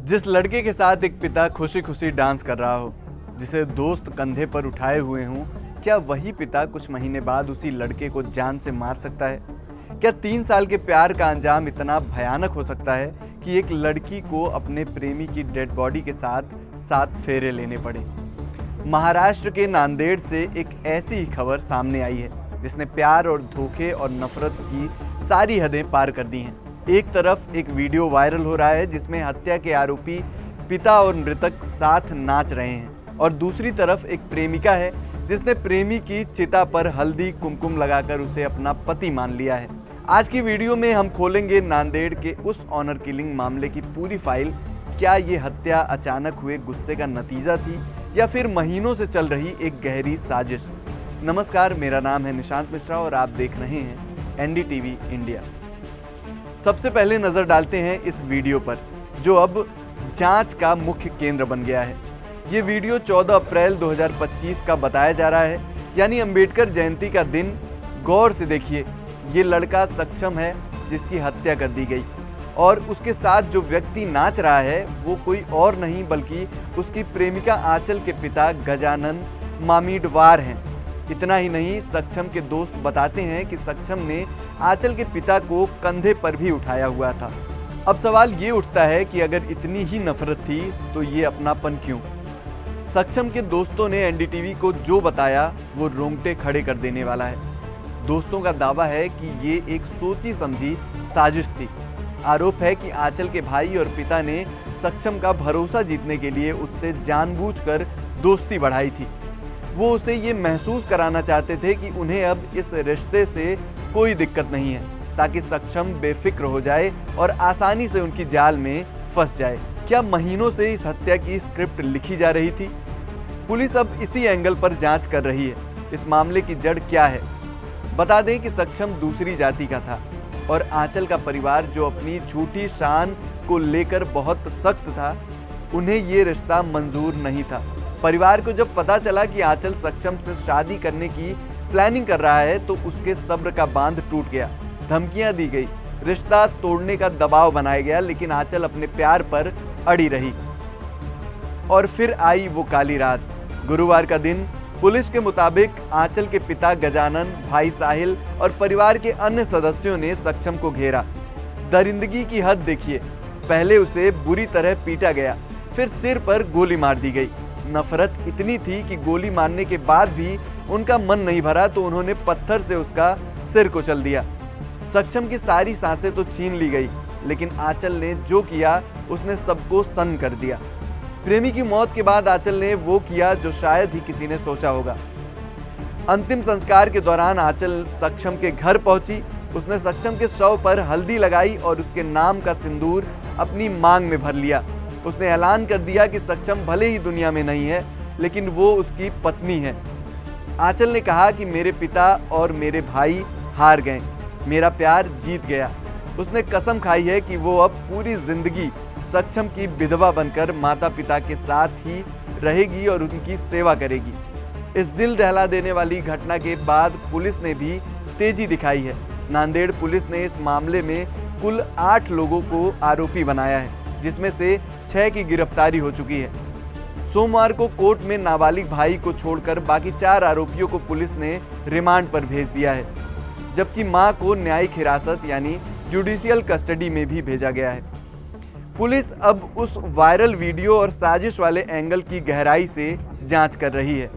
जिस लड़के के साथ एक पिता खुशी खुशी डांस कर रहा हो, जिसे दोस्त कंधे पर उठाए हुए हों, क्या वही पिता कुछ महीने बाद उसी लड़के को जान से मार सकता है? क्या 3 साल के प्यार का अंजाम इतना भयानक हो सकता है कि एक लड़की को अपने प्रेमी की डेड बॉडी के साथ 7 फेरे लेने पड़े? महाराष्ट्र के नांदेड़ से एक ऐसी ही खबर सामने आई है जिसने प्यार और धोखे और नफरत की सारी हदें पार कर दी हैं। एक तरफ एक वीडियो वायरल हो रहा है जिसमें हत्या के आरोपी पिता और मृतक साथ नाच रहे हैं, और दूसरी तरफ एक प्रेमिका है जिसने प्रेमी की चिता पर हल्दी कुमकुम लगाकर उसे अपना पति मान लिया है। आज की वीडियो में हम खोलेंगे नांदेड़ के उस ऑनर किलिंग मामले की पूरी फाइल। क्या ये हत्या अचानक हुए गुस्से का नतीजा थी या फिर महीनों से चल रही एक गहरी साजिश? नमस्कार, मेरा नाम है निशांत मिश्रा और आप देख रहे हैं एनडीटीवी इंडिया। सबसे पहले नजर डालते हैं इस वीडियो पर, जो अब जांच का मुख्य केंद्र बन गया है। ये वीडियो 14 अप्रैल 2025 का बताया जा रहा है, यानी अंबेडकर जयंती का दिन। गौर से देखिए, ये लड़का सक्षम है जिसकी हत्या कर दी गई, और उसके साथ जो व्यक्ति नाच रहा है वो कोई और नहीं बल्कि उसकी प्रेमिका आंचल के पिता गजानन मामिडवार हैं। इतना ही नहीं, सक्षम के दोस्त बताते हैं कि सक्षम ने आंचल के पिता को कंधे पर भी उठाया हुआ था। अब सवाल ये उठता है कि अगर इतनी ही नफरत थी तो ये अपनापन क्यों? सक्षम के दोस्तों ने एनडीटीवी को जो बताया वो रोंगटे खड़े कर देने वाला है। दोस्तों का दावा है कि ये एक सोची समझी साजिश थी। आरोप है कि आंचल के भाई और पिता ने सक्षम का भरोसा जीतने के लिए उससे जानबूझकर दोस्ती बढ़ाई थी। वो उसे ये महसूस कराना चाहते थे कि उन्हें अब इस रिश्ते से कोई दिक्कत नहीं है, ताकि सक्षम बेफिक्र हो जाए और आसानी से उनकी जाल में फंस जाए। क्या महीनों से इस हत्या की स्क्रिप्ट लिखी जा रही थी? पुलिस अब इसी एंगल पर जांच कर रही है। इस मामले की जड़ क्या है? बता दें कि सक्षम दूसरी जाति का था और आंचल का परिवार, जो अपनी झूठी शान को लेकर बहुत सख्त था, उन्हें ये रिश्ता मंजूर नहीं था। परिवार को जब पता चला कि आंचल सक्षम से शादी करने की प्लानिंग कर रहा है तो उसके सब्र का बांध टूट गया। धमकियां दी गई, रिश्ता तोड़ने का दबाव बनाया गया, लेकिन आंचल अपने प्यार पर अड़ी रही। और फिर आई वो काली रात। गुरुवार का दिन। पुलिस के मुताबिक आंचल के पिता गजानन, भाई साहिल और परिवार के अन्य सदस्यों ने सक्षम को घेरा। दरिंदगी की हद देखिए, पहले उसे बुरी तरह पीटा गया, फिर सिर पर गोली मार दी गई। नफरत इतनी थी कि गोली मारने के बाद भी उनका मन नहीं भरा तो उन्होंने पत्थर से उसका सिर कुचल दिया। सक्षम की सारी सांसें तो छीन ली गई, लेकिन आंचल ने जो किया उसने सबको सन्न कर दिया। प्रेमी की मौत के बाद आंचल ने वो किया जो शायद ही किसी ने सोचा होगा। अंतिम संस्कार के दौरान आंचल सक्षम के घर पहुंची। उसने सक्षम के शव पर हल्दी लगाई और उसके नाम का सिंदूर अपनी मांग में भर लिया। उसने ऐलान कर दिया कि सक्षम भले ही दुनिया में नहीं है, लेकिन वो उसकी पत्नी है। आंचल ने कहा कि मेरे पिता और मेरे भाई हार गए, मेरा प्यार जीत गया। उसने कसम खाई है कि वो अब पूरी जिंदगी सक्षम की विधवा बनकर माता पिता के साथ ही रहेगी और उनकी सेवा करेगी। इस दिल दहला देने वाली घटना के बाद पुलिस ने भी तेजी दिखाई है। नांदेड़ पुलिस ने इस मामले में कुल 8 लोगों को आरोपी बनाया है, जिसमें से 6 की गिरफ्तारी हो चुकी है। सोमवार को कोर्ट में नाबालिग भाई को छोड़कर बाकी 4 आरोपियों को पुलिस ने रिमांड पर भेज दिया है, जबकि मां को न्यायिक हिरासत यानी जुडिशियल कस्टडी में भी भेजा गया है। पुलिस अब उस वायरल वीडियो और साजिश वाले एंगल की गहराई से जांच कर रही है।